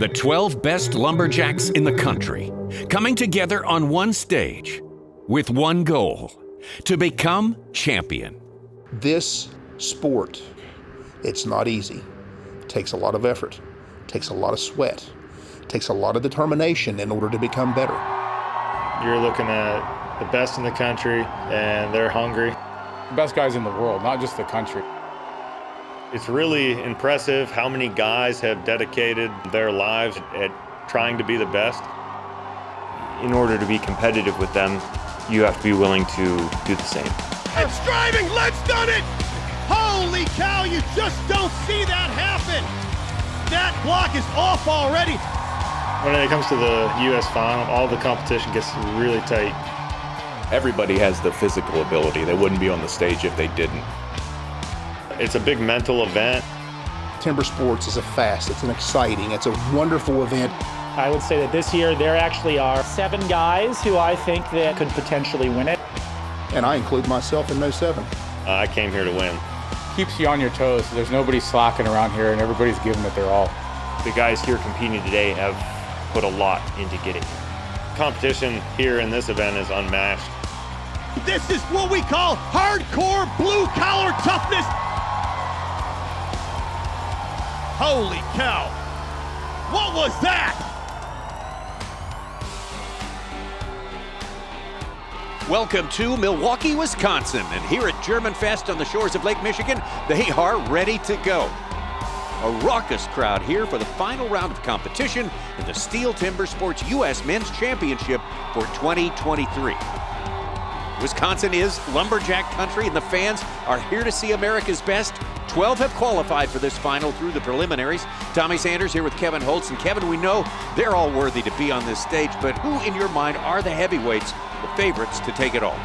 The 12 best lumberjacks in the country, coming together on one stage with one goal: to become champion. This sport, it's not easy. It takes a lot of effort, it takes a lot of sweat, it takes a lot of determination in order to become better. You're looking at the best in the country, and they're hungry. The best guys in the world, not just the country. It's really impressive how many guys have dedicated their lives at trying to be the best. In order to be competitive with them, you have to be willing to do the same. It's driving, let's done it! Holy cow, you just don't see that happen! That block is off already. When it comes to the U.S. final, all the competition gets really tight. Everybody has the physical ability. They wouldn't be on the stage if they didn't. It's a big mental event. Timber sports is a fast, it's an exciting, it's a wonderful event. I would say that this year there actually are 7 guys who I think that could potentially win it. And I include myself in those 7. I came here to win. Keeps you on your toes. There's nobody slacking around here, and everybody's giving it their all. The guys here competing today have put a lot into getting here. Competition here in this event is unmatched. This is what we call hardcore blue-collar toughness. Holy cow! What was that? Welcome to Milwaukee, Wisconsin, and here at German Fest on the shores of Lake Michigan, they are ready to go. A raucous crowd here for the final round of competition in the STIHL Timbersports U.S. Men's Championship for 2023. Wisconsin is lumberjack country, and the fans are here to see America's best. 12 have qualified for this final through the preliminaries. Tommy Sanders here with Kevin Holtz. And Kevin, we know they're all worthy to be on this stage, but who in your mind are the heavyweights, the favorites to take it all?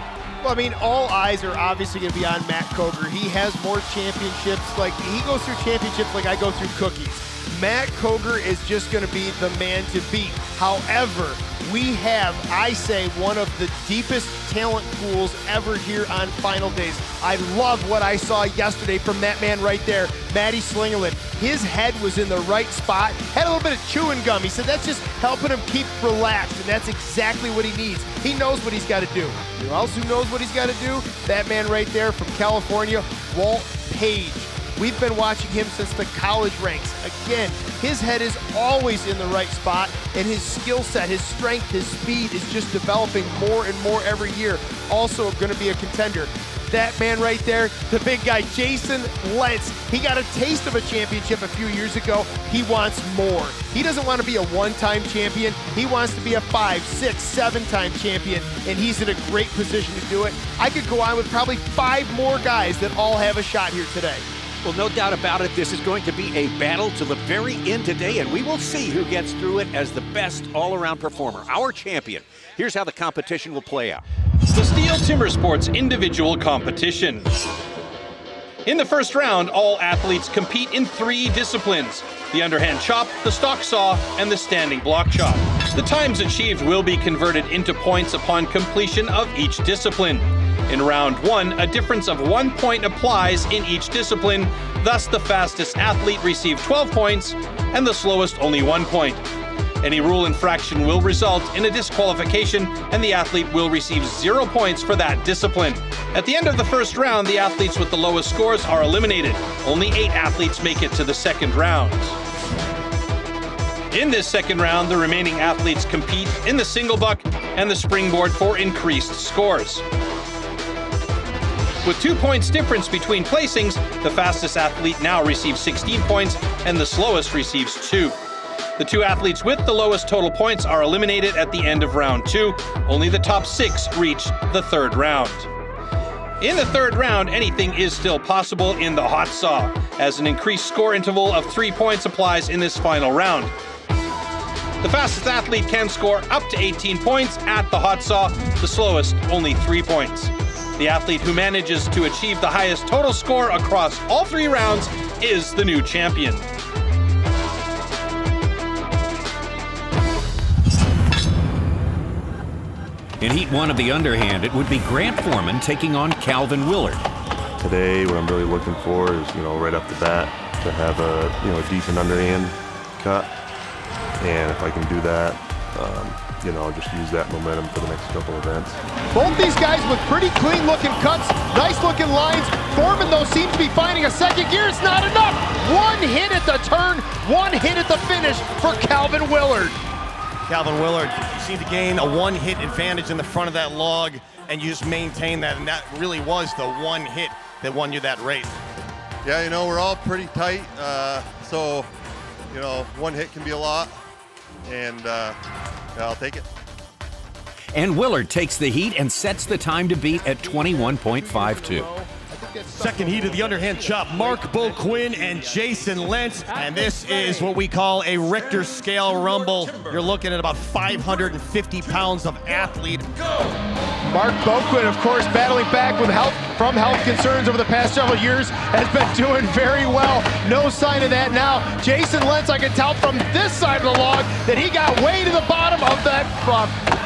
Well, I mean, all eyes are obviously going to be on Matt Coger. He has more championships. Like, he goes through championships like I go through cookies. Matt Coger is just going to be the man to beat. However, we have, I say, one of the deepest talent pools ever here on final days. I love what I saw yesterday from that man right there, Matty Slingerland. His head was in the right spot, had a little bit of chewing gum. He said that's just helping him keep relaxed, and that's exactly what he needs. He knows what he's got to do. You know who else who knows what he's got to do? That man right there from California, Walt Page. We've been watching him since the college ranks. Again, his head is always in the right spot, and his skill set, his strength, his speed is just developing more and more every year. Also going to be a contender. That man right there, the big guy, Jason Lentz. He got a taste of a championship a few years ago. He wants more. He doesn't want to be a one-time champion. He wants to be a 5, 6, 7-time champion, and he's in a great position to do it. I could go on with probably 5 more guys that all have a shot here today. Well, no doubt about it, this is going to be a battle to the very end today, and we will see who gets through it as the best all-around performer, our champion. Here's how the competition will play out. The STIHL Timbersports individual competition. In the first round, all athletes compete in 3 disciplines: the underhand chop, the stock saw, and the standing block chop. The times achieved will be converted into points upon completion of each discipline. In round 1, a difference of 1 point applies in each discipline. Thus, the fastest athlete receives 12 points and the slowest only 1 point. Any rule infraction will result in a disqualification, and the athlete will receive 0 points for that discipline. At the end of the first round, the athletes with the lowest scores are eliminated. Only 8 athletes make it to the second round. In this second round, the remaining athletes compete in the single buck and the springboard for increased scores. With 2 points difference between placings, the fastest athlete now receives 16 points and the slowest receives 2. The 2 athletes with the lowest total points are eliminated at the end of round 2. Only the top 6 reach the third round. In the third round, anything is still possible in the hot saw, as an increased score interval of 3 points applies in this final round. The fastest athlete can score up to 18 points at the hot saw, the slowest only 3 points. The athlete who manages to achieve the highest total score across all 3 rounds is the new champion. In Heat 1 of the underhand, it would be Grant Foreman taking on Calvin Willard. Today, what I'm really looking for is, right off the bat, to have a decent underhand cut. And if I can do that, you know, I'll just use that momentum for the next couple events. Both these guys with pretty clean looking cuts, nice looking lines. Foreman though seems to be finding a second gear. It's not enough. One hit at the turn, one hit at the finish for Calvin Willard. Calvin Willard, you seem to gain a one-hit advantage in the front of that log, and you just maintain that, and that really was the one hit that won you that race. Yeah, you know, we're all pretty tight, so, you know, one hit can be a lot, and yeah, I'll take it. And Willard takes the heat and sets the time to beat at 21.52. Second heat of the underhand chop, Mark Boquin and Jason Lentz. And this is what we call a Richter scale rumble. You're looking at about 550 pounds of athlete. Mark Boquin, of course, battling back with from health concerns over the past several years, has been doing very well. No sign of that now. Jason Lentz, I can tell from this side of the log that he got way to the bottom of that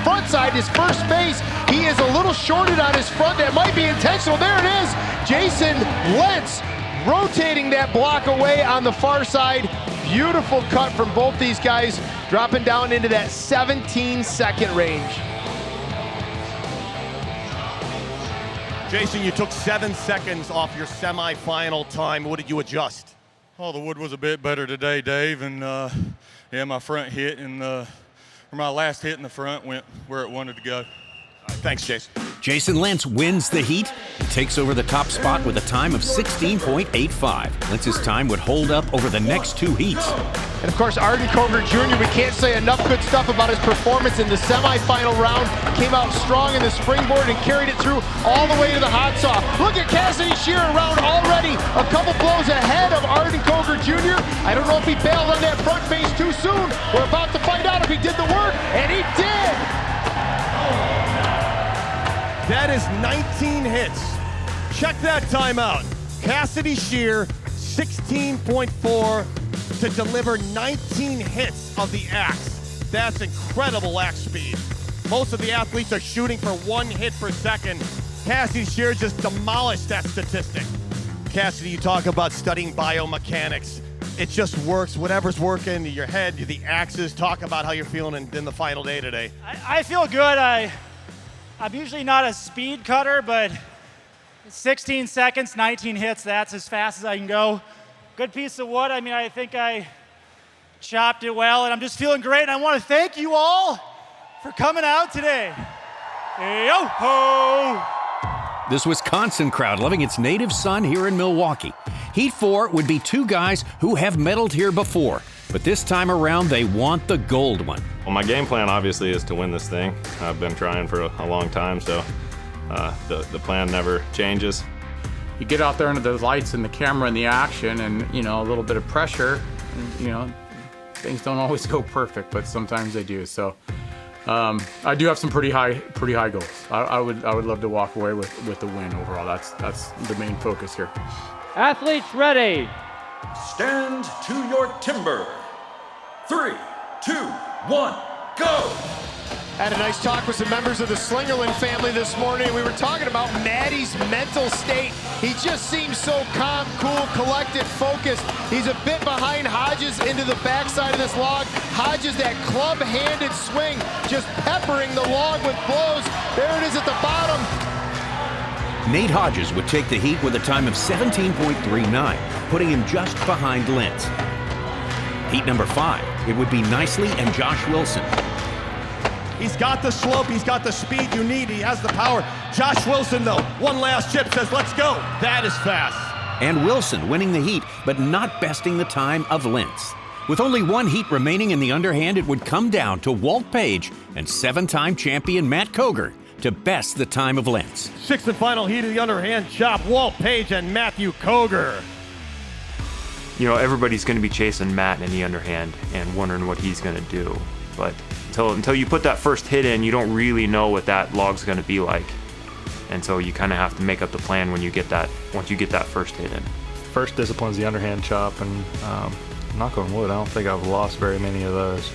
front side, his first face. He is a little shorted on his front. That might be intentional. There it is. Jason Lentz rotating that block away on the far side. Beautiful cut from both these guys, dropping down into that 17-second range. Jason, you took 7 seconds off your semifinal time. What did you adjust? Oh, the wood was a bit better today, Dave, and yeah, my front hit and or my last hit in the front went where it wanted to go. Thanks, Jason. Jason Lentz wins the heat and takes over the top spot with a time of 16.85. Lentz's time would hold up over the next two heats. And of course, Arden Koger Jr., we can't say enough good stuff about his performance in the semifinal round. Came out strong in the springboard and carried it through all the way to the hot saw. Look at Cassidy Shearer around already, a couple blows ahead of Arden Koger Jr. I don't know if he bailed on that front face too soon. We're about to find out if he did the work, and he did! That is 19 hits. Check that time out. Cassidy Shear, 16.4 to deliver 19 hits of the axe. That's incredible axe speed. Most of the athletes are shooting for 1 hit per second. Cassidy Shear just demolished that statistic. Cassidy, you talk about studying biomechanics. It just works. Whatever's working, your head, the axes. Talk about how you're feeling in the final day today. I feel good. I'm usually not a speed cutter, but 16 seconds, 19 hits, that's as fast as I can go. Good piece of wood. I mean, I think I chopped it well, and I'm just feeling great. And I want to thank you all for coming out today. Yo-ho! This Wisconsin crowd loving its native sun here in Milwaukee. Heat 4 would be two guys who have medaled here before, but this time around they want the gold one. Well, my game plan obviously is to win this thing. I've been trying for a long time, so the plan never changes. You get out there under the lights and the camera and the action and, you know, a little bit of pressure, and, you know, things don't always go perfect, but sometimes they do. So I do have some pretty high goals. I would love to walk away with the win overall. That's the main focus here. Athletes ready. Stand to your timber. 3, 2, 1, go! Had a nice talk with some members of the Slingerland family this morning. We were talking about Maddie's mental state. He just seems so calm, cool, collected, focused. He's a bit behind Hodges into the backside of this log. Hodges, that club-handed swing, just peppering the log with blows. There it is at the bottom. Nate Hodges would take the heat with a time of 17.39, putting him just behind Lentz. Heat number 5, it would be Nicely and Josh Wilson. He's got the slope, he's got the speed you need, he has the power. Josh Wilson, though, one last chip, says, let's go. That is fast. And Wilson winning the heat, but not besting the time of Lentz. With only one heat remaining in the underhand, it would come down to Walt Page and 7-time champion Matt Koger to best the time of Lentz. 6th and final heat of the underhand chop, Walt Page and Matthew Koger. You know, everybody's going to be chasing Matt in the underhand and wondering what he's going to do. But until you put that first hit in, you don't really know what that log's going to be like. And so you kind of have to make up the plan when you get that, once you get that first hit in. First discipline's the underhand chop, and knock on wood, I don't think I've lost very many of those.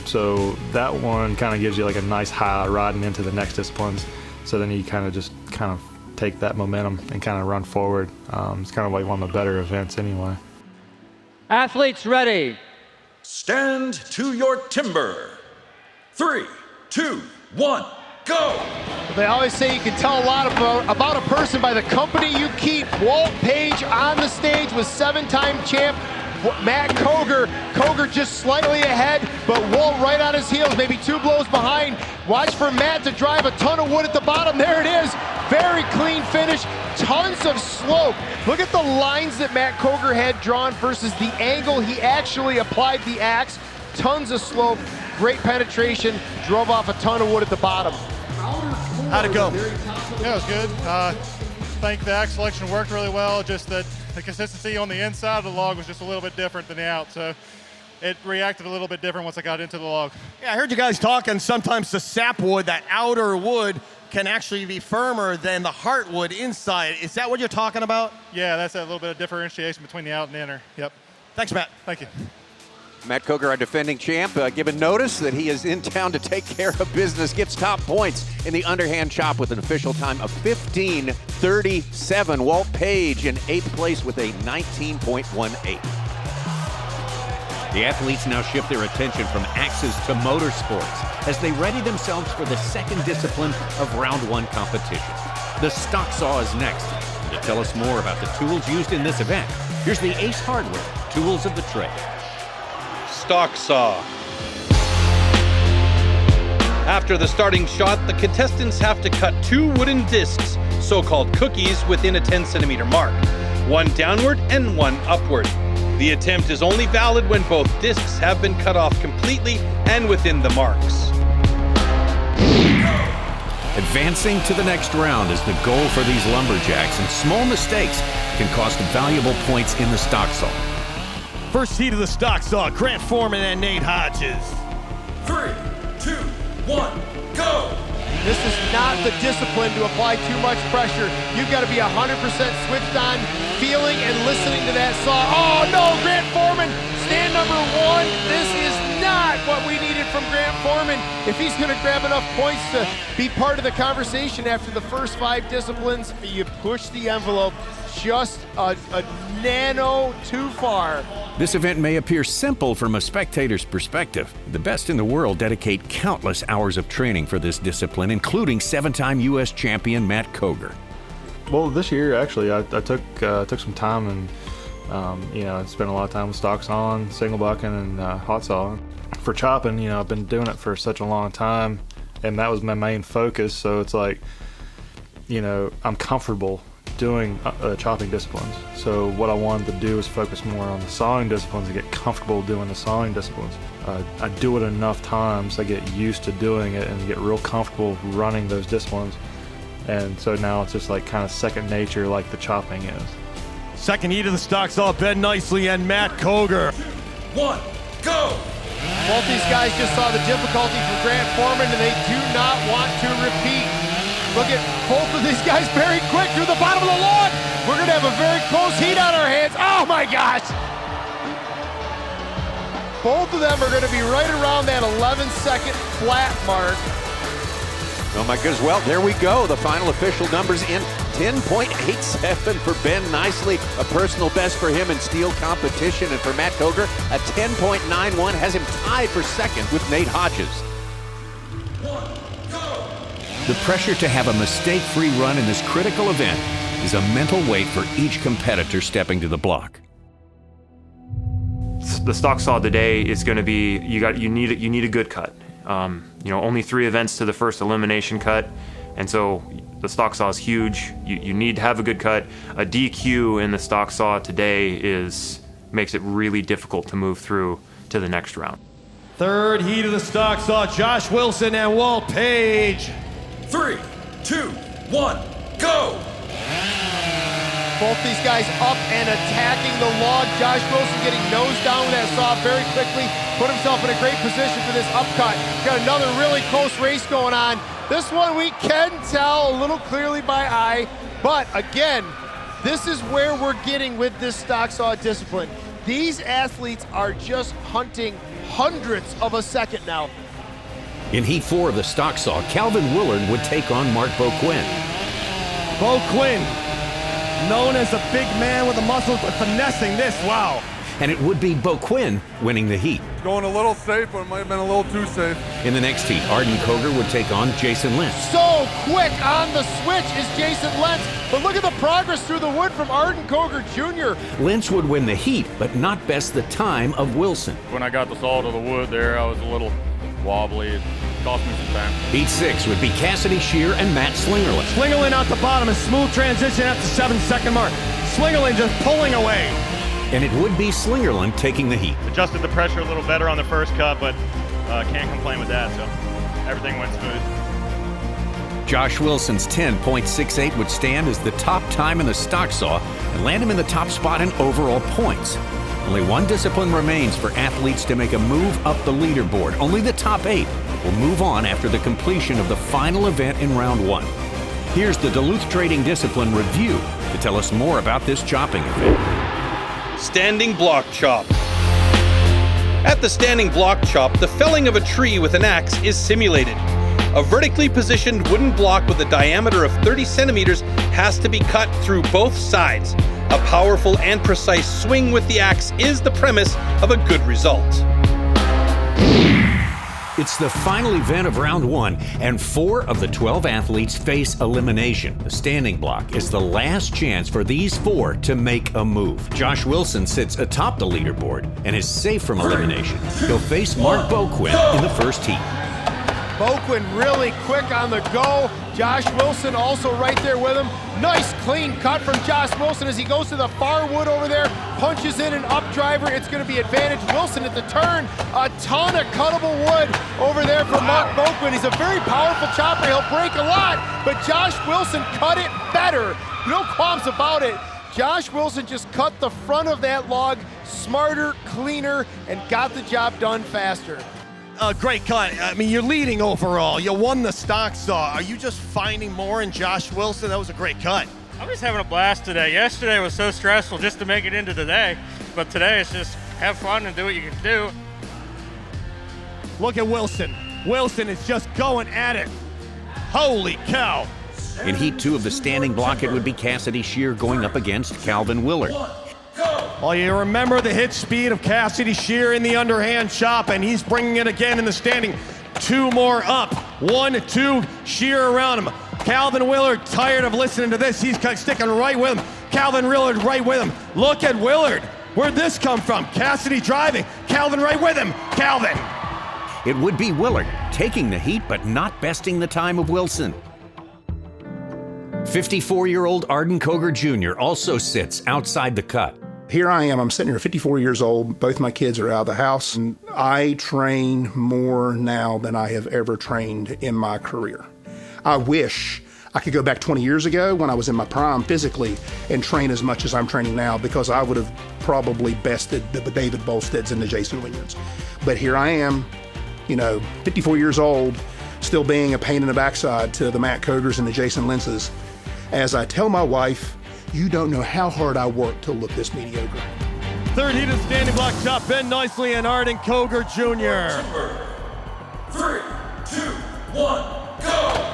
So that one kind of gives you like a nice high riding into the next disciplines. So then you kind of take that momentum and kind of run forward. It's kind of like one of the better events anyway. Athletes ready. stand to your timber. 3, 2, 1, go! They always say you can tell a lot about a person by the company you keep. Walt Page on the stage with 7-time champ Matt Koger. Koger just slightly ahead, but Walt right on his heels, maybe 2 blows behind. Watch for Matt to drive a ton of wood at the bottom. There it is. Very clean finish, tons of slope. Look at the lines that Matt Koger had drawn versus the angle he actually applied the axe. Tons of slope, great penetration, drove off a ton of wood at the bottom. How'd it go? Yeah, it was good. I think the axe selection worked really well, just that the consistency on the inside of the log was just a little bit different than the out, so it reacted a little bit different once I got into the log. Yeah, I heard you guys talking, sometimes the sapwood, that outer wood, can actually be firmer than the heartwood inside. Is that what you're talking about? Yeah, that's a little bit of differentiation between the out and inner. Yep. Thanks, Matt. Thank you. Matt Koger, our defending champ, given notice that he is in town to take care of business, gets top points in the underhand chop with an official time of 15:37. Walt Page in 8th place with a 19.18. The athletes now shift their attention from axes to motorsports as they ready themselves for the second discipline of round 1 competition. The stock saw is next. And to tell us more about the tools used in this event, here's the Ace Hardware Tools of the Trade. Stock saw. After the starting shot, the contestants have to cut 2 wooden discs, so-called cookies, within a 10-centimeter mark, 1 downward and 1 upward. The attempt is only valid when both discs have been cut off completely and within the marks. Advancing to the next round is the goal for these lumberjacks, and small mistakes can cost valuable points in the stock saw. First heat of the stock saw, Grant Foreman and Nate Hodges. 3, 2, 1, go! This is not the discipline to apply too much pressure. You've got to be 100% switched on, feeling and listening to that saw. Oh no, Grant Foreman, stand number 1. This is not what we needed from Grant Foreman. If he's going to grab enough points to be part of the conversation after the first 5 disciplines, you push the envelope just a nano too far. This event may appear simple from a spectator's perspective. The best in the world dedicate countless hours of training for this discipline, including 7-time U.S. champion Matt Koger. Well, this year actually, I took some time and I spent a lot of time with stock sawing, single bucking, and hot sawing. For chopping, I've been doing it for such a long time, and that was my main focus. So it's like, I'm comfortable doing chopping disciplines. So what I wanted to do was focus more on the sawing disciplines and get comfortable doing the sawing disciplines. I do it enough times, I get used to doing it and get real comfortable running those disciplines. And so now it's just like kind of second nature, like the chopping is. Second heat of the stock saw, Ben Nicely and Matt Koger. 2, 1, go! Both these guys just saw the difficulty from Grant Foreman, and they do not want to repeat. Look at both of these guys very quick through the bottom of the log. We're going to have a very close heat on our hands. Oh my gosh! Both of them are going to be right around that 11-second flat mark. Oh my goodness, well, there we go. The final official numbers in 10.87 for Ben Nicely, a personal best for him in steel competition, and for Matt Koger, a 10.91 has him tied for second with Nate Hodges. The pressure to have a mistake-free run in this critical event is a mental weight for each competitor stepping to the block. The stock saw today is going to be you need a good cut. Only 3 events to the first elimination cut, and so the stock saw is huge. You need to have a good cut. A DQ in the stock saw today makes it really difficult to move through to the next round. Third heat of the stock saw, Josh Wilson and Walt Page. 3, 2, 1, go! Both these guys up and attacking the log. Josh Wilson getting nose down with that saw very quickly. Put himself in a great position for this upcut. Got another really close race going on. This one we can tell a little clearly by eye. But again, this is where we're getting with this stock saw discipline. These athletes are just hunting hundredths of a second now. In Heat 4 of the stock saw, Calvin Willard would take on Mark Beauquin. Beauquin, known as a big man with the muscles, but finessing this, wow. And it would be Beauquin winning the heat. Going a little safe, but it might have been a little too safe. In the next heat, Arden Koger would take on Jason Lentz. So quick on the switch is Jason Lentz, but look at the progress through the wood from Arden Koger Jr. Lentz would win the heat, but not best the time of Wilson. When I got the saw to the wood there, I was a little wobbly. It cost me some time. Heat 6 would be Cassidy Shear and Matt Slingerland. Slingerland out the bottom, a smooth transition at the 7-second mark. Slingerland just pulling away. And it would be Slingerland taking the heat. Adjusted the pressure a little better on the first cut, but can't complain with that, so everything went smooth. Josh Wilson's 10.68 would stand as the top time in the stock saw and land him in the top spot in overall points. Only one discipline remains for athletes to make a move up the leaderboard. Only the top 8 will move on after the completion of the final event in round 1. Here's the Duluth Trading Discipline Review to tell us more about this chopping event. Standing block chop. At the standing block chop, the felling of a tree with an axe is simulated. A vertically positioned wooden block with a diameter of 30 centimeters has to be cut through both sides. A powerful and precise swing with the axe is the premise of a good result. It's the final event of round 1, and 4 of the 12 athletes face elimination. The standing block is the last chance for these 4 to make a move. Josh Wilson sits atop the leaderboard and is safe from elimination. He'll face Mark Boquin in the first heat. Boquin really quick on the go. Josh Wilson also right there with him. Nice clean cut from Josh Wilson as he goes to the far wood over there, punches in an up driver. It's going to be advantage Wilson at the turn. A ton of cuttable wood over there for Mark Boquin. He's a very powerful chopper. He'll break a lot, but Josh Wilson cut it better. No qualms about it. Josh Wilson just cut the front of that log smarter, cleaner, and got the job done faster. Great cut. I mean, you're leading overall. You won the stock saw. Are you just finding more in Josh Wilson? That was a great cut. I'm just having a blast today. Yesterday was so stressful just to make it into today, but today it's just have fun and do what you can do. Look at Wilson. Wilson is just going at it. Holy cow. In Heat 2 of the standing block, it would be Cassidy Shear going up against Calvin Willard. Well, you remember the hit speed of Cassidy Shear in the underhand chop, and he's bringing it again in the standing. 2 more up. 1, 2, Shear around him. Calvin Willard tired of listening to this. He's sticking right with him. Calvin Willard right with him. Look at Willard. Where'd this come from? Cassidy driving. Calvin right with him. Calvin. It would be Willard taking the heat, but not besting the time of Wilson. 54-year-old Arden Koger Jr. also sits outside the cut. Here I am, I'm sitting here 54 years old, both my kids are out of the house, and I train more now than I have ever trained in my career. I wish I could go back 20 years ago when I was in my prime physically and train as much as I'm training now, because I would have probably bested the David Bolsteds and the Jason Wingards. But here I am, 54 years old, still being a pain in the backside to the Matt Kogers and the Jason Lentzes. As I tell my wife, you don't know how hard I work to look this mediocre. Third heat of standing block chop, Ben Nicely and Arden Koger Jr. 3, 2, 1, go!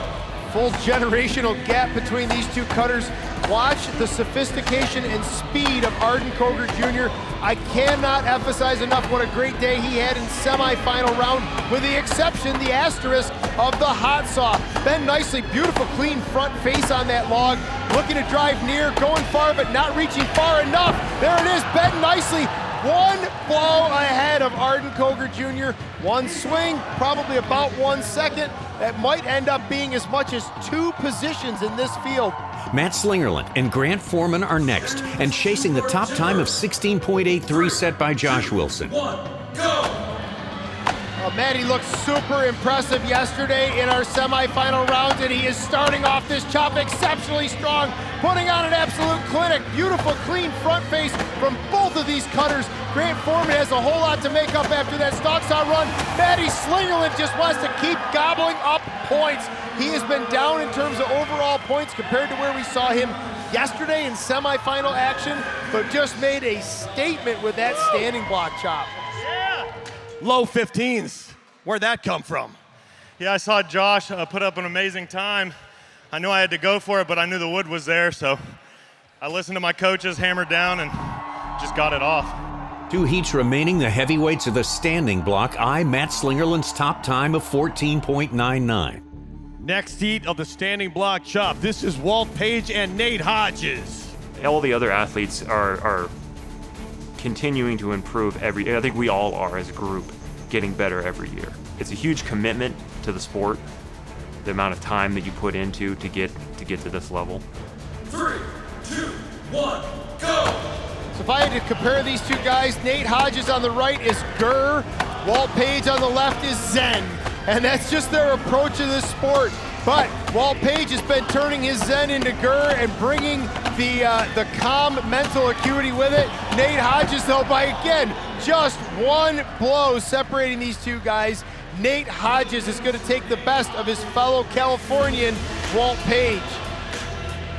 Full generational gap between these two cutters. Watch the sophistication and speed of Arden Koger Jr. I cannot emphasize enough what a great day he had in semifinal round, with the exception, the asterisk, of the hot saw. Ben Nicely, beautiful clean front face on that log, looking to drive near, going far but not reaching far enough. There it is, Ben Nicely, 1 blow ahead of Arden Koger Jr. 1 swing, probably about 1 second. That might end up being as much as 2 positions in this field. Matt Slingerland and Grant Foreman are next, and chasing the top time of 16.83 set by Josh Wilson. Matty looked super impressive yesterday in our semifinal rounds, and he is starting off this chop exceptionally strong, putting on an absolute clinic. Beautiful, clean front face from both of these cutters. Grant Foreman has a whole lot to make up after that stock saw run. Matty Slingerland just wants to keep gobbling up points. He has been down in terms of overall points compared to where we saw him yesterday in semifinal action, but just made a statement with that standing block chop. Low 15s. Where'd that come from? Yeah, I saw Josh put up an amazing time. I knew I had to go for it, but I knew the wood was there, so I listened to my coaches, hammered down, and just got it off. 2 heats remaining, the heavyweights of the standing block. Matt Slingerland's top time of 14.99. Next heat of the standing block chop. This is Walt Page and Nate Hodges. All the other athletes are continuing to improve I think we all are as a group, getting better every year. It's a huge commitment to the sport, the amount of time that you put into to get to this level. 3, 2, 1, go! So if I had to compare these two guys, Nate Hodges on the right is Gurr, Walt Page on the left is Zen. And that's just their approach to this sport. But Walt Page has been turning his Zen into Gurr and bringing the calm mental acuity with it. Nate Hodges, though, by again, just one blow separating these two guys. Nate Hodges is going to take the best of his fellow Californian, Walt Page.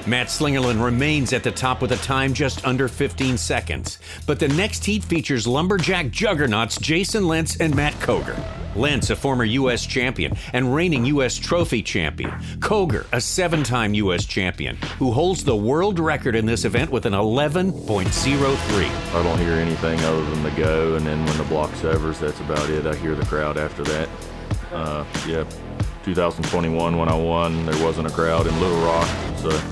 Matt Slingerland remains at the top with a time just under 15 seconds. But the next heat features lumberjack juggernauts Jason Lentz and Matt Koger. Lentz, a former U.S. champion and reigning U.S. trophy champion. Koger, a 7-time U.S. champion, who holds the world record in this event with an 11.03. I don't hear anything other than the go, and then when the block severs, that's about it. I hear the crowd after that. 2021 when I won, there wasn't a crowd in Little Rock, so it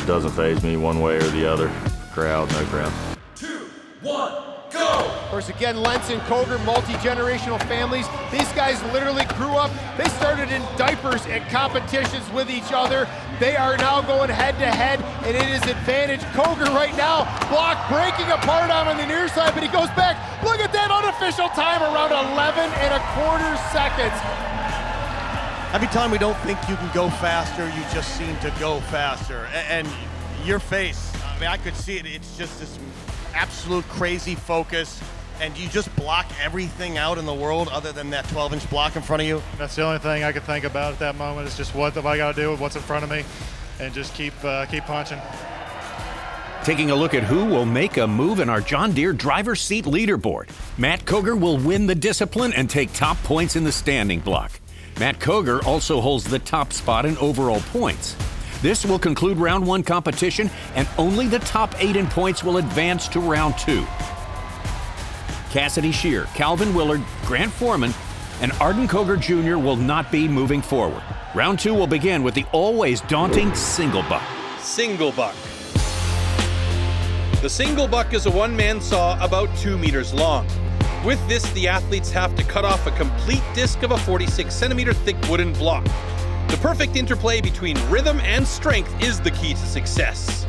doesn't faze me one way or the other. Crowd, no crowd. 2, 1, go! Of course, again, Lentz and Koger, multi-generational families. These guys literally grew up. They started in diapers at competitions with each other. They are now going head-to-head, and it is advantage. Koger right now, block breaking apart on the near side, but he goes back. Look at that unofficial time, around 11.25 seconds. Every time we don't think you can go faster, you just seem to go faster. And your face, I mean, I could see it. It's just this absolute crazy focus. And you just block everything out in the world other than that 12-inch block in front of you? That's the only thing I could think about at that moment. Is just what have I got to do with what's in front of me, and just keep punching. Taking a look at who will make a move in our John Deere driver's seat leaderboard. Matt Koger will win the discipline and take top points in the standing block. Matt Koger also holds the top spot in overall points. This will conclude round 1 competition, and only the top 8 in points will advance to round 2. Cassidy Shear, Calvin Willard, Grant Foreman, and Arden Koger Jr. will not be moving forward. Round 2 will begin with the always daunting single buck. Single buck. The single buck is a one-man saw about 2 meters long. With this, the athletes have to cut off a complete disc of a 46-centimeter thick wooden block. The perfect interplay between rhythm and strength is the key to success.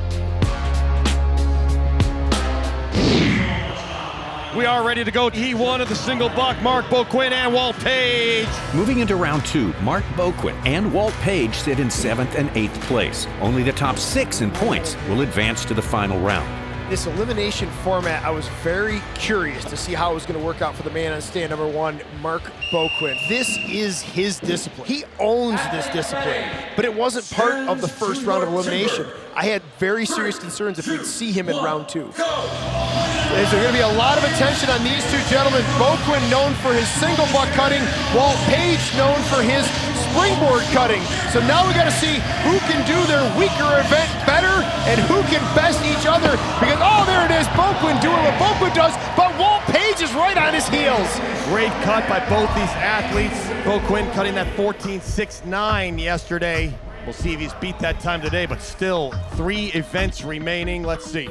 We are ready to go. He won of the single buck, Mark Boquin and Walt Page. Moving into round 2, Mark Boquin and Walt Page sit in 7th and 8th place. Only the top 6 in points will advance to the final round. This elimination format, I was very curious to see how it was going to work out for the man on stand number 1, Mark Boquin. This is his discipline. He owns this discipline, but it wasn't part of the first round of elimination. I had very serious concerns if we'd see him in round 2. There's going to be a lot of attention on these two gentlemen. Boquin known for his single buck cutting, Walt Page known for his springboard cutting. So now we got to see who can do their weaker event better and who can best each other. Because, oh, there it is, Boquin doing what Boquin does, but Walt Page is right on his heels. Great cut by both these athletes. Boquin cutting that 14.69 yesterday. We'll see if he's beat that time today, but still 3 events remaining. Let's see.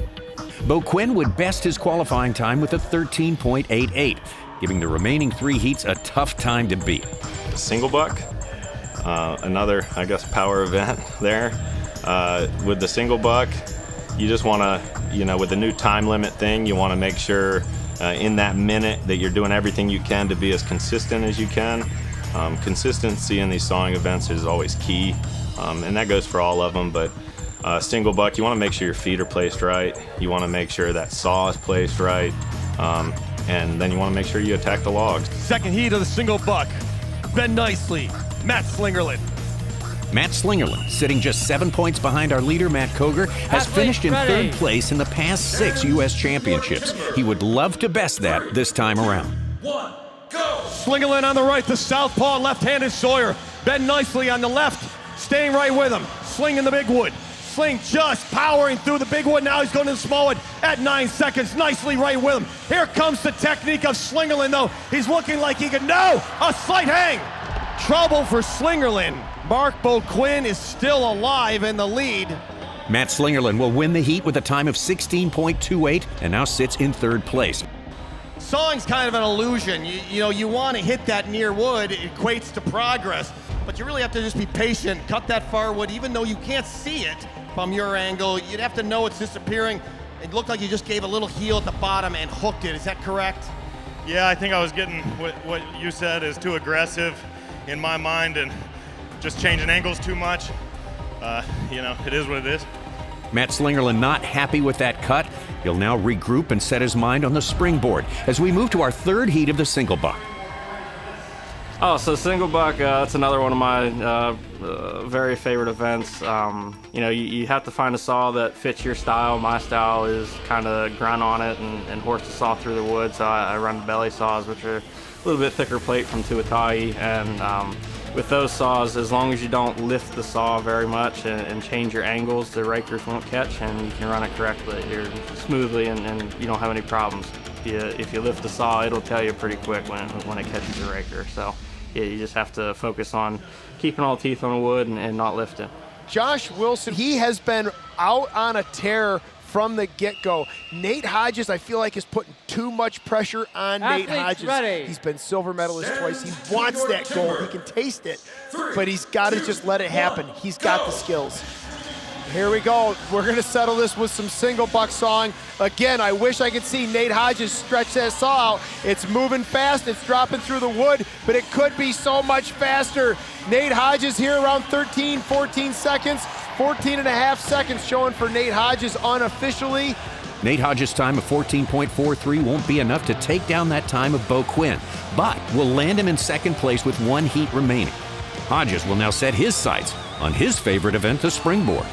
Boquin would best his qualifying time with a 13.88, giving the remaining 3 heats a tough time to beat. The single buck, another, I guess, power event there. With the single buck, you just want to, with the new time limit thing, you want to make sure in that minute that you're doing everything you can to be as consistent as you can. Consistency in these sawing events is always key, and that goes for all of them, but single buck, you want to make sure your feet are placed right. You want to make sure that saw is placed right. And then you want to make sure you attack the logs. Second heat of the single buck. Ben Nicely, Matt Slingerland. Matt Slingerland, sitting just 7 points behind our leader, Matt Koger, has finished in 3rd place in the past 6 U.S. championships. He would love to best that this time around. 1, go! Slingerland on the right, the southpaw, left-handed Sawyer. Ben Nicely on the left, staying right with him, slinging the big wood. Sling just powering through the big wood. Now he's going to the small wood at 9 seconds. Nicely right with him. Here comes the technique of Slingerland, though. He's looking like he could, no, a slight hang. Trouble for Slingerland. Mark Boquin is still alive in the lead. Matt Slingerland will win the heat with a time of 16.28 and now sits in third place. Sawing's kind of an illusion. You know, you want to hit that near wood. It equates to progress. But you really have to just be patient, cut that far wood, even though you can't see it from your angle. You'd have to know it's disappearing. It looked like you just gave a little heel at the bottom and hooked it. Is that correct? Yeah, I think I was getting what you said is too aggressive in my mind and just changing angles too much. You know, it is what it is. Matt Slingerland not happy with that cut. He'll now regroup and set his mind on the springboard as we move to our third heat of the single buck. Oh, so single buck, that's another one of my very favorite events. You know, you have to find a saw that fits your style. My style is kind of grunt on it and horse the saw through the wood, so I run belly saws, which are a little bit thicker plate from Tuatai, and with those saws, as long as you don't lift the saw very much and change your angles, the rakers won't catch and you can run it correctly here smoothly and you don't have any problems. If you lift the saw, it'll tell you pretty quick when it catches the raker. So yeah, you just have to focus on keeping all teeth on the wood and not lifting. Josh Wilson, he has been out on a tear from the get-go. Nate Hodges, I feel like, is putting too much pressure on Nate Hodges. Ready. He's been silver medalist twice. He wants that gold. He can taste it, but he's got to just let it happen. He's got the skills. Here we go. We're going to settle this with some single buck sawing. Again, I wish I could see Nate Hodges stretch that saw out. It's moving fast. It's dropping through the wood, but it could be so much faster. Nate Hodges here around 13, 14 seconds. 14 and a half seconds showing for Nate Hodges unofficially. Nate Hodges' time of 14.43 won't be enough to take down that time of Boquin, but will land him in second place with one heat remaining. Hodges will now set his sights on his favorite event, the springboard.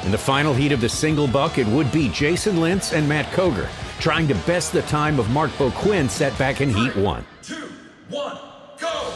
In the final heat of the single buck, it would be Jason Lentz and Matt Koger trying to best the time of Mark Boquin set back in heat 1. 2, 1, go!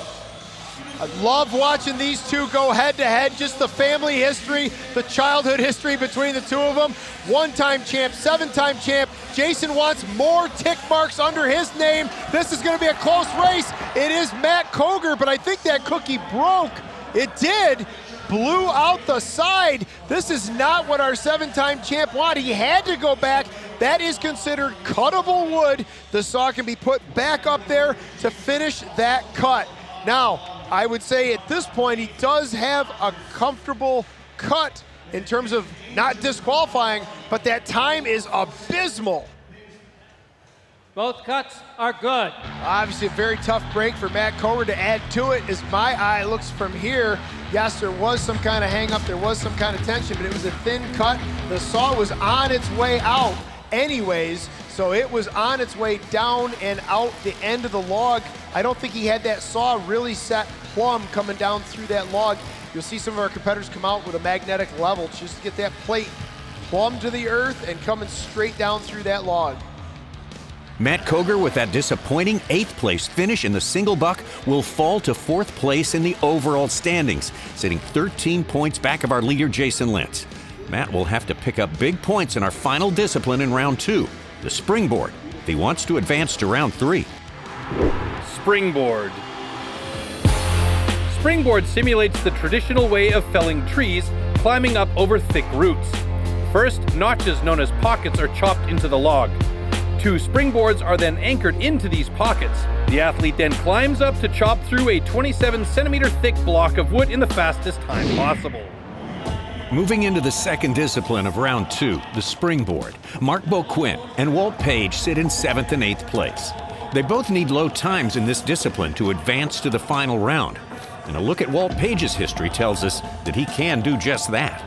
I love watching these two go head-to-head, just the family history, the childhood history between the two of them. One-time champ, 7-time champ. Jason wants more tick marks under his name. This is going to be a close race. It is Matt Koger, but I think that cookie broke. It did. Blew out the side. This is not what our 7-time champ wanted. He had to go back. That is considered cuttable wood. The saw can be put back up there to finish that cut. Now, I would say at this point, he does have a comfortable cut in terms of not disqualifying, but that time is abysmal. Both cuts are good. Obviously a very tough break for Matt Koger to add to it. As my eye looks from here, yes, there was some kind of hang up, there was some kind of tension, but it was a thin cut. The saw was on its way out anyways, so it was on its way down and out the end of the log. I don't think he had that saw really set plumb coming down through that log. You'll see some of our competitors come out with a magnetic level just to get that plate plumb to the earth and coming straight down through that log. Matt Koger, with that disappointing 8th place finish in the single buck, will fall to 4th place in the overall standings, sitting 13 points back of our leader, Jason Lentz. Matt will have to pick up big points in our final discipline in round 2, the springboard, if he wants to advance to round 3. Springboard. Springboard simulates the traditional way of felling trees, climbing up over thick roots. First, notches known as pockets are chopped into the log. 2 springboards are then anchored into these pockets. The athlete then climbs up to chop through a 27-centimeter thick block of wood in the fastest time possible. Moving into the second discipline of round 2, the springboard, Mark Boquin and Walt Page sit in 7th and 8th place. They both need low times in this discipline to advance to the final round. And a look at Walt Page's history tells us that he can do just that.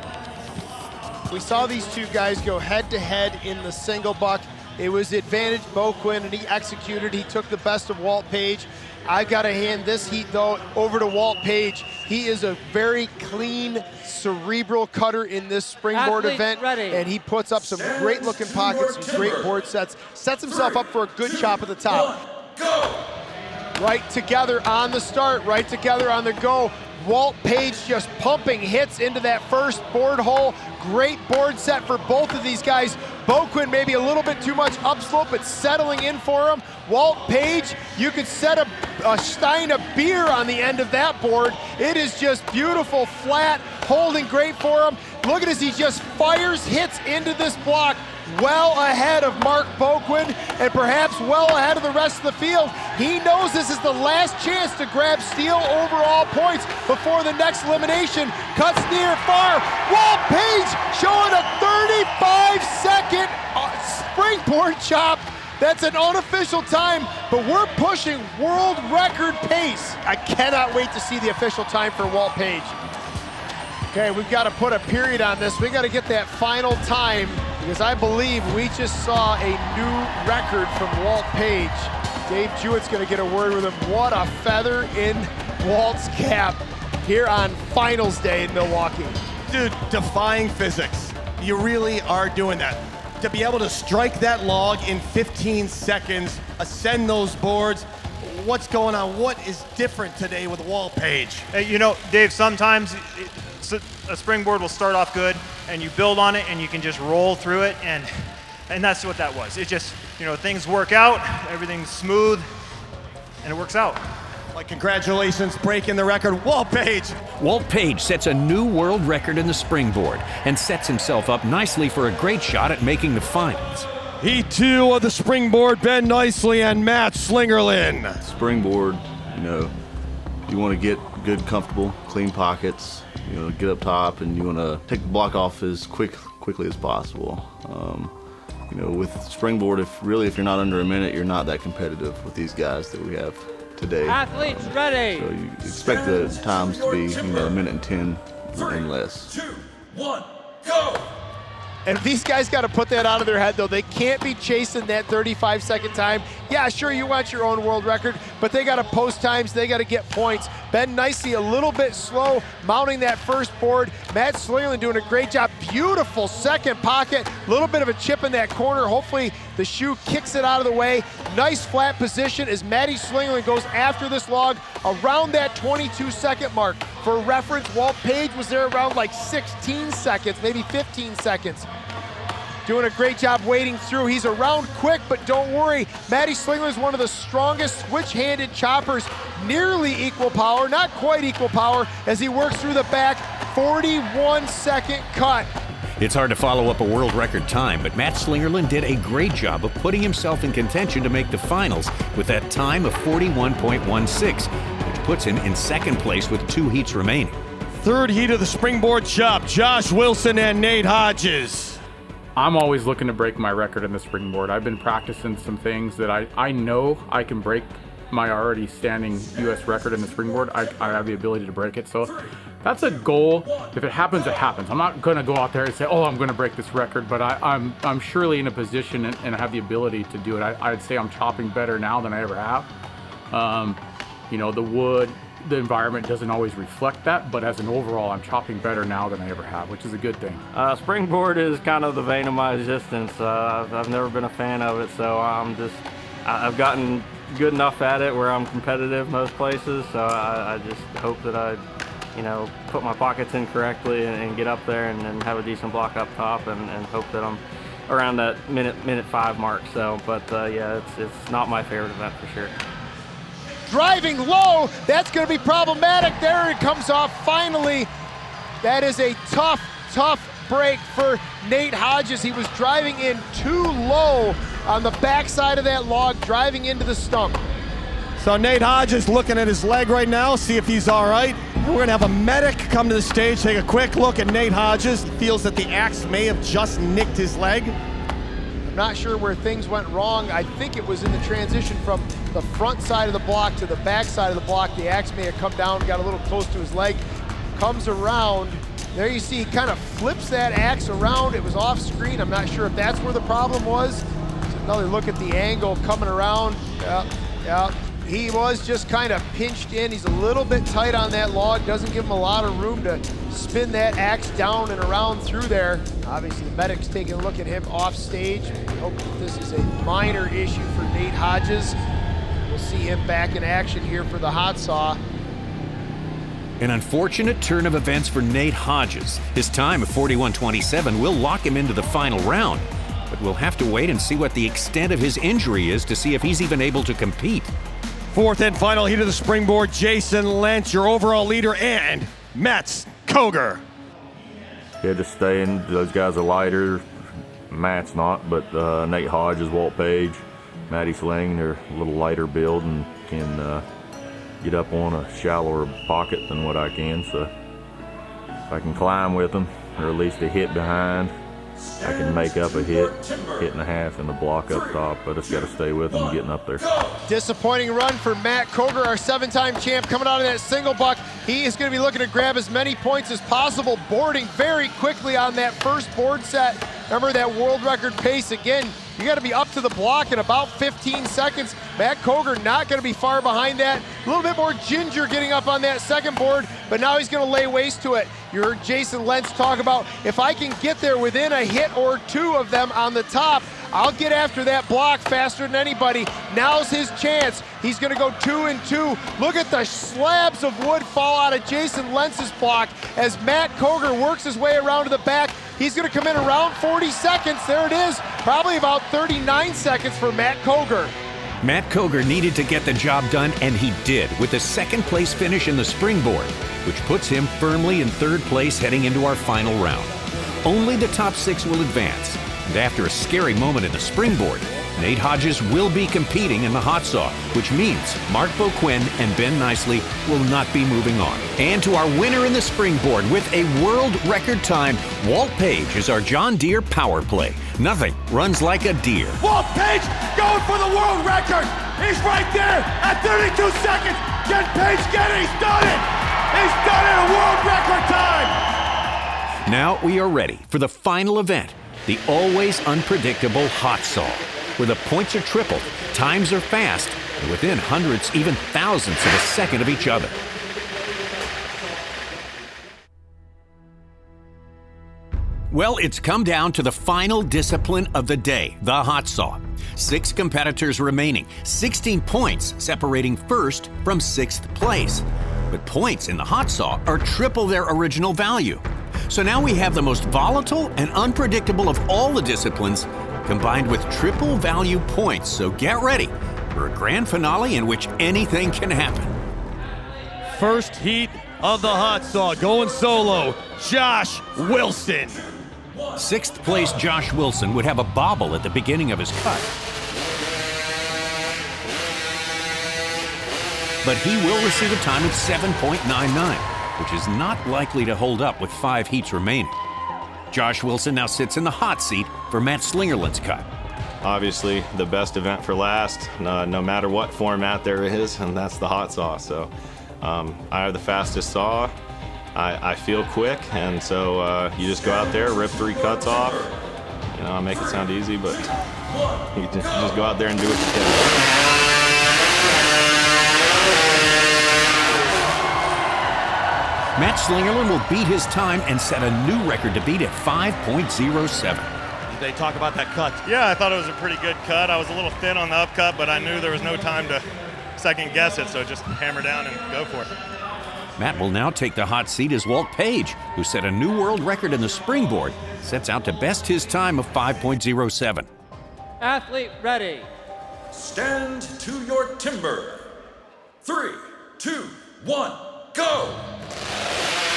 We saw these two guys go head-to-head in the single buck. It was advantage Boquin, and he executed. He took the best of Walt Page. I've got to hand this heat, though, over to Walt Page. He is a very clean, cerebral cutter in this springboard event, and he puts up some great-looking pockets, some great board sets, sets himself up for a good chop at the top. Go! Right together on the start, right together on the go. Walt Page just pumping hits into that first board hole. Great board set for both of these guys. Boquin maybe a little bit too much upslope, but settling in for him. Walt Page, you could set a stein of beer on the end of that board. It is just beautiful, flat, holding great for him. Look at as he just fires hits into this block, well ahead of Mark Boquin and perhaps well ahead of the rest of the field. He knows this is the last chance to grab STIHL overall points before the next elimination. Cuts near far. Walt Page showing a 35-second springboard chop. That's an unofficial time, but we're pushing world record pace. I cannot wait to see the official time for Walt Page. Okay, we've got to put a period on this. We got to get that final time because I believe we just saw a new record from Walt Page. Dave Jewett's going to get a word with him. What a feather in Walt's cap here on finals day in Milwaukee. Dude, defying physics. You really are doing that. To be able to strike that log in 15 seconds, ascend those boards, what's going on? What is different today with Walt Page? Hey, you know, Dave, sometimes a springboard will start off good and you build on it and you can just roll through it, and that's what that was. It just, you know, things work out, everything's smooth, and it works out. Like, congratulations, breaking the record, Walt Page. Walt Page sets a new world record in the springboard and sets himself up nicely for a great shot at making the finals. Heat 2 of the springboard, Ben Nicely and Matt Slingerland. Springboard, you know, you want to get good, comfortable, clean pockets, you know, get up top, and you want to take the block off as quickly as possible. You know, with springboard, if you're not under a minute, you're not that competitive with these guys that we have today. Athletes ready. So you expect the times to be, you know, 1 minute and 10 and less. 2, 1, go! And these guys got to put that out of their head, though. They can't be chasing that 35-second time. Yeah, sure, you want your own world record, but they got to post times. They got to get points. Ben Nicely a little bit slow, mounting that first board. Matt Slingerland doing a great job. Beautiful second pocket. A little bit of a chip in that corner. Hopefully the shoe kicks it out of the way. Nice flat position as Matty Slingerland goes after this log around that 22-second mark. For reference, Walt Page was there around like 16 seconds, maybe 15 seconds. Doing a great job wading through. He's around quick, but don't worry. Matty Slingerland is one of the strongest switch-handed choppers, nearly equal power, not quite equal power, as he works through the back, 41-second cut. It's hard to follow up a world record time, but Matt Slingerland did a great job of putting himself in contention to make the finals with that time of 41.16, which puts him in second place with 2 heats remaining. Third heat of the springboard chop, Josh Wilson and Nate Hodges. I'm always looking to break my record in the springboard. I've been practicing some things that I know I can break my already standing U.S. record in the springboard. I have the ability to break it. So that's a goal. If it happens, it happens. I'm not going to go out there and say, oh, I'm going to break this record, but I'm surely in a position and have the ability to do it. I'd say I'm chopping better now than I ever have. You know, the wood, the environment doesn't always reflect that, but as an overall, I'm chopping better now than I ever have, which is a good thing. Springboard is kind of the vein of my existence. I've never been a fan of it, so I've gotten good enough at it where I'm competitive most places, so I just hope that I, you know, put my pockets in correctly and get up there and have a decent block up top and hope that I'm around that minute 5 mark. So, but yeah, it's not my favorite event for sure. Driving low, that's going to be problematic. There it comes off finally. That is a tough break for Nate Hodges. He was driving in too low on the backside of that log, driving into the stump. So Nate Hodges looking at his leg right now, see if he's all right. We're going to have a medic come to the stage, take a quick look at Nate Hodges. He feels that the axe may have just nicked his leg. I'm not sure where things went wrong. I think it was in the transition from the front side of the block to the back side of the block. The axe may have come down, got a little close to his leg, comes around. There you see he kind of flips that axe around. It was off screen. I'm not sure if that's where the problem was. So another look at the angle coming around. Yeah. He was just kind of pinched in. He's a little bit tight on that log. Doesn't give him a lot of room to spin that axe down and around through there. Obviously the medic's taking a look at him off stage. We hope that this is a minor issue for Nate Hodges. We'll see him back in action here for the hot saw. An unfortunate turn of events for Nate Hodges. His time of 41.27 will lock him into the final round, but we'll have to wait and see what the extent of his injury is to see if he's even able to compete. Fourth and final heat of the springboard, Jason Lentz, your overall leader, and Matt Koger. Yeah, just staying. Those guys are lighter. Matt's not, but Nate Hodges, Walt Page, Matty Sling, they're a little lighter build and can get up on a shallower pocket than what I can. So if I can climb with them, or at least a hit behind, I can make up a hit and a half in the block up top. I just got to stay with them getting up there. Disappointing run for Matt Koger, our 7-time champ, coming out of that single buck. He is going to be looking to grab as many points as possible, boarding very quickly on that first board set. Remember that world record pace again. You got to be up to the block in about 15 seconds. Matt Koger not going to be far behind that. A little bit more ginger getting up on that second board, but now he's going to lay waste to it. You heard Jason Lentz talk about, if I can get there within a hit or two of them on the top, I'll get after that block faster than anybody. Now's his chance. He's going to go 2 and 2. Look at the slabs of wood fall out of Jason Lentz's block as Matt Koger works his way around to the back. He's going to come in around 40 seconds. There it is. Probably about 39 seconds for Matt Koger. Matt Koger needed to get the job done, and he did, with a second-place finish in the springboard, which puts him firmly in third place heading into our final round. Only the top 6 will advance, and after a scary moment in the springboard, Nate Hodges will be competing in the hot saw, which means Mark Boquin and Ben Nicely will not be moving on. And to our winner in the springboard with a world record time, Walt Page is our John Deere power play. Nothing runs like a deer. Walt Page going for the world record. He's right there at 32 seconds. Can Page get it? He's done it. He's done it, a world record time. Now we are ready for the final event, the always unpredictable hot saw, where the points are tripled, times are fast, and within hundreds, even thousands of a second of each other. Well, it's come down to the final discipline of the day, the hot saw. 6 competitors remaining, 16 points separating first from 6th place. But points in the hot saw are triple their original value. So now we have the most volatile and unpredictable of all the disciplines combined with triple value points. So get ready for a grand finale in which anything can happen. First heat of the hot saw, going solo, Josh Wilson. 6th place Josh Wilson would have a bobble at the beginning of his cut. But he will receive a time of 7.99, which is not likely to hold up with 5 heats remaining. Josh Wilson now sits in the hot seat for Matt Slingerland's cut. Obviously, the best event for last, no matter what format there is, and that's the hot saw. So I have the fastest saw. I feel quick, and so you just go out there, rip 3 cuts off. You know, I make it sound easy, but you just go out there and do what you can. Matt Slingerland will beat his time and set a new record to beat at 5.07. Did they talk about that cut? Yeah, I thought it was a pretty good cut. I was a little thin on the upcut, but I knew there was no time to second guess it, so just hammer down and go for it. Matt will now take the hot seat as Walt Page, who set a new world record in the springboard, sets out to best his time of 5.07. Athlete ready. Stand to your timber. 3, 2, 1, go!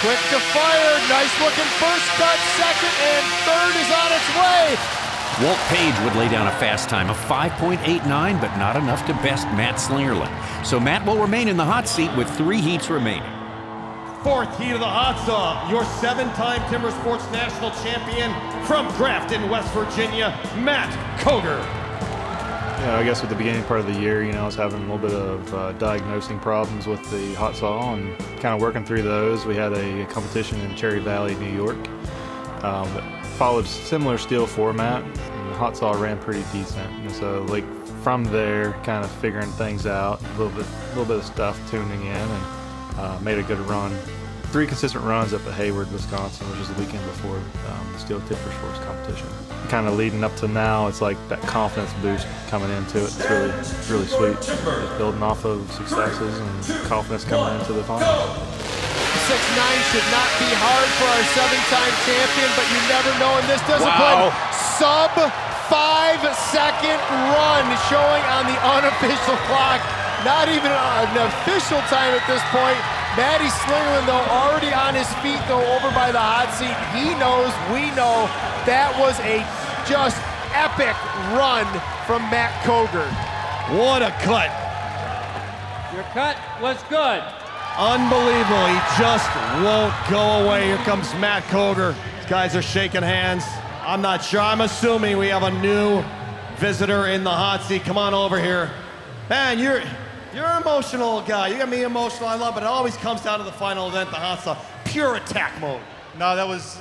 Quick to fire, nice looking first cut, second and third is on its way. Walt Page would lay down a fast time of 5.89, but not enough to best Matt Slingerland. So Matt will remain in the hot seat with 3 heats remaining. Fourth heat of the hot saw, your 7-time Timber Sports national champion from Grafton, West Virginia, Matt Koger. Yeah, I guess with the beginning part of the year, I was having a little bit of diagnosing problems with the hot saw and kind of working through those. We had a competition in Cherry Valley, New York, that followed similar steel format, and the hot saw ran pretty decent. And so, from there, kind of figuring things out, a little bit of stuff tuning in, and made a good run. 3 consistent runs up at Hayward, Wisconsin, which was the weekend before the STIHL TIMBERSPORTS competition. Kind of leading up to now, it's like that confidence boost coming into it. It's really sweet. Just building off of successes and confidence coming into the finals. should not be hard for our 7-time champion, but you never know in this discipline. Wow. Sub 5-second run showing on the unofficial clock. Not even an official time at this point. Maddie Slingerland, though, already on his feet, though, over by the hot seat. He knows, we know, that was a just epic run from Matt Coger. What a cut. Your cut was good. Unbelievable. He just won't go away. Here comes Matt Coger. These guys are shaking hands. I'm not sure. I'm assuming we have a new visitor in the hot seat. Come on over here. Man, you're an emotional guy. You got me emotional. I love it. It always comes down to the final event, the hot stuff. Pure attack mode. No, that was,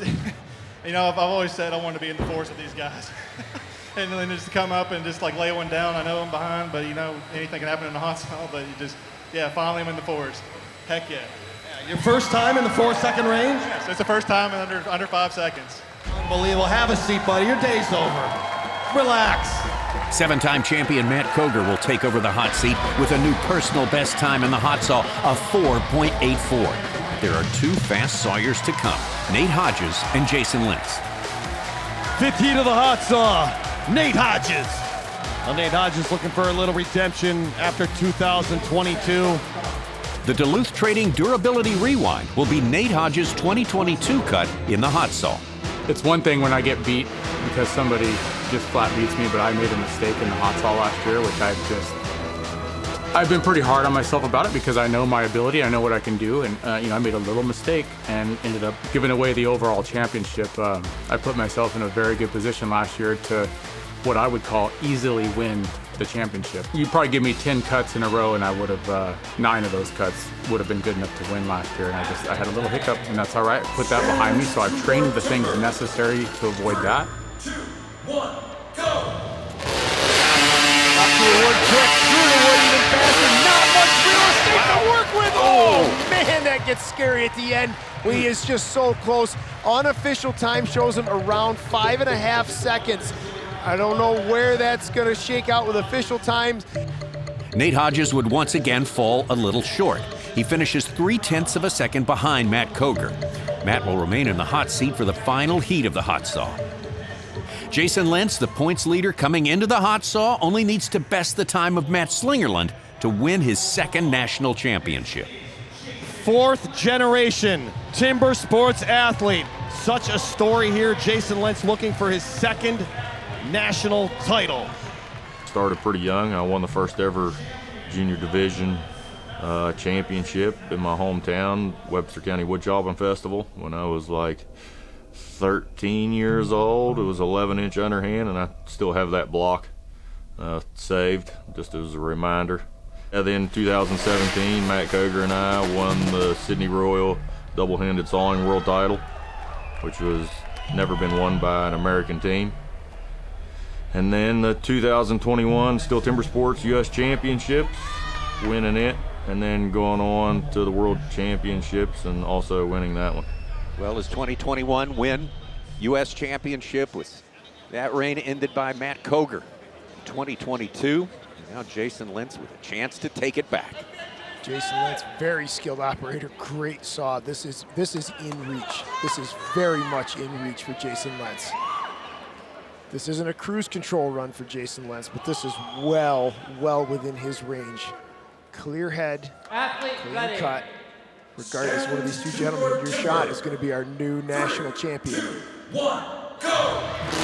you know, I've always said I wanted to be in the force with these guys. And then just to come up and just like lay one down. I know I'm behind, but you know, anything can happen in the hot style, but you just, yeah, finally I'm in the force. Heck yeah. Your first time in the 4-second range? Yes, it's the first time in under 5 seconds. Unbelievable. Have a seat, buddy. Your day's over. Relax. 7-time champion Matt Coger will take over the hot seat with a new personal best time in the hot saw of 4.84. There are 2 fast sawyers to come, Nate Hodges and Jason Lentz. 5th heat of the hot saw, Nate Hodges. Well, Nate Hodges looking for a little redemption after 2022. The Duluth Trading Durability Rewind will be Nate Hodges' 2022 cut in the hot saw. It's one thing when I get beat because somebody just flat beats me, but I made a mistake in the hot saw last year, which I've been pretty hard on myself about it because I know my ability, I know what I can do, and I made a little mistake and ended up giving away the overall championship. I put myself in a very good position last year to what I would call easily win the championship. You'd probably give me 10 cuts in a row and I would have, 9 of those cuts would have been good enough to win last year, and I had a little hiccup, and that's all right. I put that behind me, so I've trained the things necessary to avoid that. 2, 1, go! Up to a wood quick, through the wood even faster, not much real estate to work with. Oh man, that gets scary at the end. He is just so close. Unofficial time shows him around 5.5 seconds. I don't know where that's gonna shake out with official times. Nate Hodges would once again fall a little short. He finishes 0.3 of a second behind Matt Coger. Matt will remain in the hot seat for the final heat of the hot saw. Jason Lentz, the points leader coming into the hot saw, only needs to best the time of Matt Slingerland to win his 2nd national championship. 4th generation timber sports athlete. Such a story here. Jason Lentz looking for his 2nd national title. Started pretty young. I won the first ever junior division championship in my hometown, Webster County Woodchopping Festival, when I was like 13 years old. It was 11-inch underhand, and I still have that block saved just as a reminder. And then 2017, Matt Coger and I won the Sydney Royal double-handed sawing world title, which was never been won by an American team. And then the 2021 STIHL TIMBERSPORTS U.S. Championships, winning it, and then going on to the World Championships and also winning that one. Well, his 2021 win, U.S. Championship, with that reign ended by Matt Coger. 2022, now Jason Lentz with a chance to take it back. Jason Lentz, very skilled operator, great saw. This is in reach. This is very much in reach for Jason Lentz. This isn't a cruise control run for Jason Lentz, but this is well within his range. Clear head, clean cut. Regardless, one of these 2 gentlemen, your shot is going to be our new national champion. 1, go!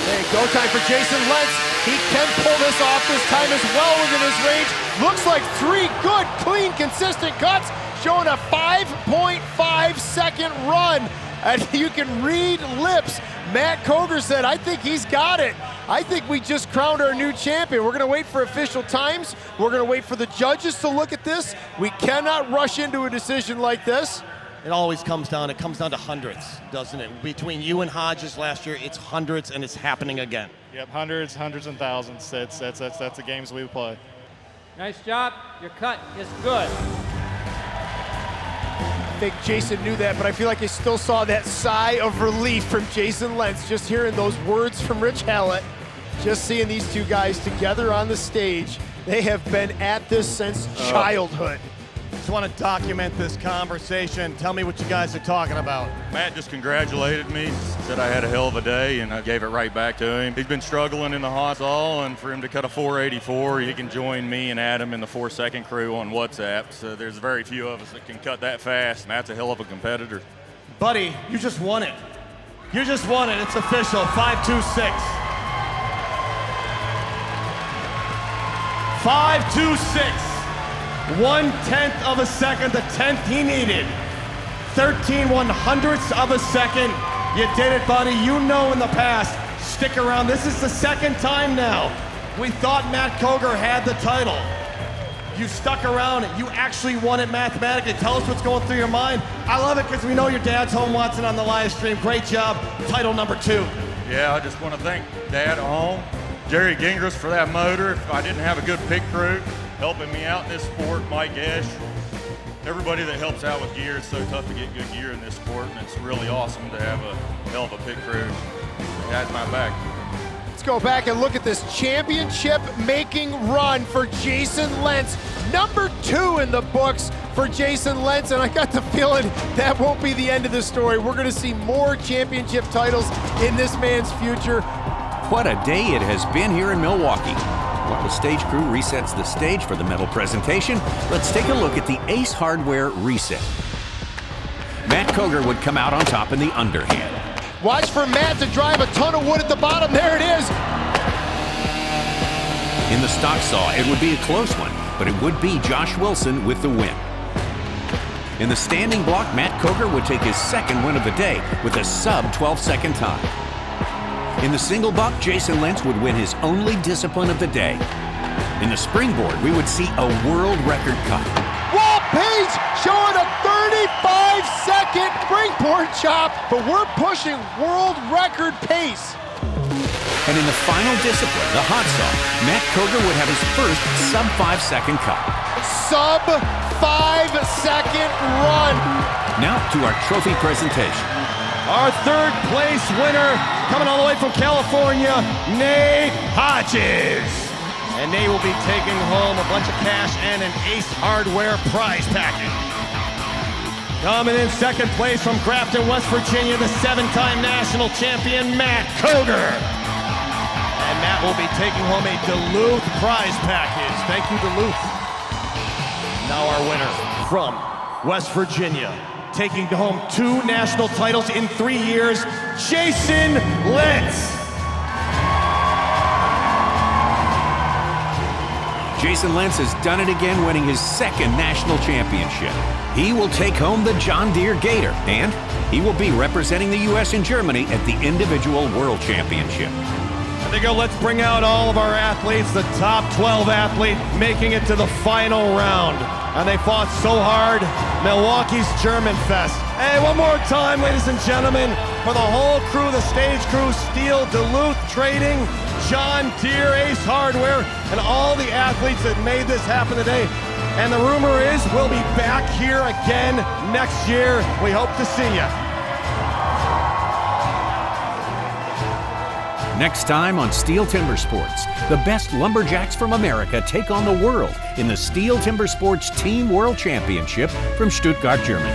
Hey, go time for Jason Lentz. He can pull this off this time as well within his range. Looks like 3 good, clean, consistent cuts, showing a 5.5 second run. And you can read lips. Matt Coger said, I think he's got it. I think we just crowned our new champion. We're gonna wait for official times. We're gonna wait for the judges to look at this. We cannot rush into a decision like this. It always comes down to hundreds, doesn't it? Between you and Hodges last year, it's hundreds, and it's happening again. Yep, hundreds and thousands. That's the games we play. Nice job. Your cut is good. I think Jason knew that, but I feel like I still saw that sigh of relief from Jason Lentz, just hearing those words from Rich Hallett, just seeing these 2 guys together on the stage. They have been at this since childhood. Just want to document this conversation. Tell me what you guys are talking about. Matt just congratulated me, said I had a hell of a day, and I gave it right back to him. He's been struggling in the hot stall, and for him to cut a 484, he can join me and Adam in the 4-second crew on WhatsApp. So there's very few of us that can cut that fast. Matt's a hell of a competitor. Buddy, you just won it. You just won it. It's official. 5.26. 5.26. 1/10 of a second, the 10th he needed. 13/100ths of a second. You did it, buddy. You know in the past. Stick around. This is the second time now. We thought Matt Koger had the title. You stuck around. You actually won it mathematically. Tell us what's going through your mind. I love it because we know your dad's home watching on the live stream. Great job. Title number 2. Yeah, I just want to thank Dad at home, Jerry Gingras for that motor. If I didn't have a good pit crew helping me out in this sport, Mike Esch, everybody that helps out with gear. It's so tough to get good gear in this sport, and it's really awesome to have a hell of a pit crew that has my back. Let's go back and look at this championship-making run for Jason Lentz. Number 2 in the books for Jason Lentz, and I got the feeling that won't be the end of the story. We're going to see more championship titles in this man's future. What a day it has been here in Milwaukee. While the stage crew resets the stage for the medal presentation, let's take a look at the Ace Hardware reset. Matt Koger would come out on top in the underhand. Watch for Matt to drive a ton of wood at the bottom. There it is. In the stock saw, it would be a close one, but it would be Josh Wilson with the win. In the standing block, Matt Koger would take his second win of the day with a sub-12-second time. In the single buck, Jason Lentz would win his only discipline of the day. In the springboard, we would see a world record cut. Walt Page showing a 35-second springboard chop, but we're pushing world record pace. And in the final discipline, the hot saw, Matt Koger would have his first sub-5-second cut. Sub-5-second run. Now to our trophy presentation. Our third place winner, coming all the way from California, Nate Hodges. And Nate will be taking home a bunch of cash and an Ace Hardware prize package. Coming in second place from Grafton, West Virginia, the 7-time national champion, Matt Koger. And Matt will be taking home a Duluth prize package. Thank you, Duluth. Now our winner from West Virginia, taking home 2 national titles in 3 years, Jason Lentz. Jason Lentz has done it again, winning his second national championship. He will take home the John Deere Gator, and he will be representing the U.S. and Germany at the individual world championship. There you go, let's bring out all of our athletes, the top 12 athletes making it to the final round. And they fought so hard, Milwaukee's German Fest. Hey, one more time, ladies and gentlemen, for the whole crew, the stage crew, STIHL, Duluth Trading, John Deere, Ace Hardware, and all the athletes that made this happen today. And the rumor is we'll be back here again next year. We hope to see you. Next time on STIHL Timbersports, the best lumberjacks from America take on the world in the STIHL Timbersports Team World Championship from Stuttgart, Germany.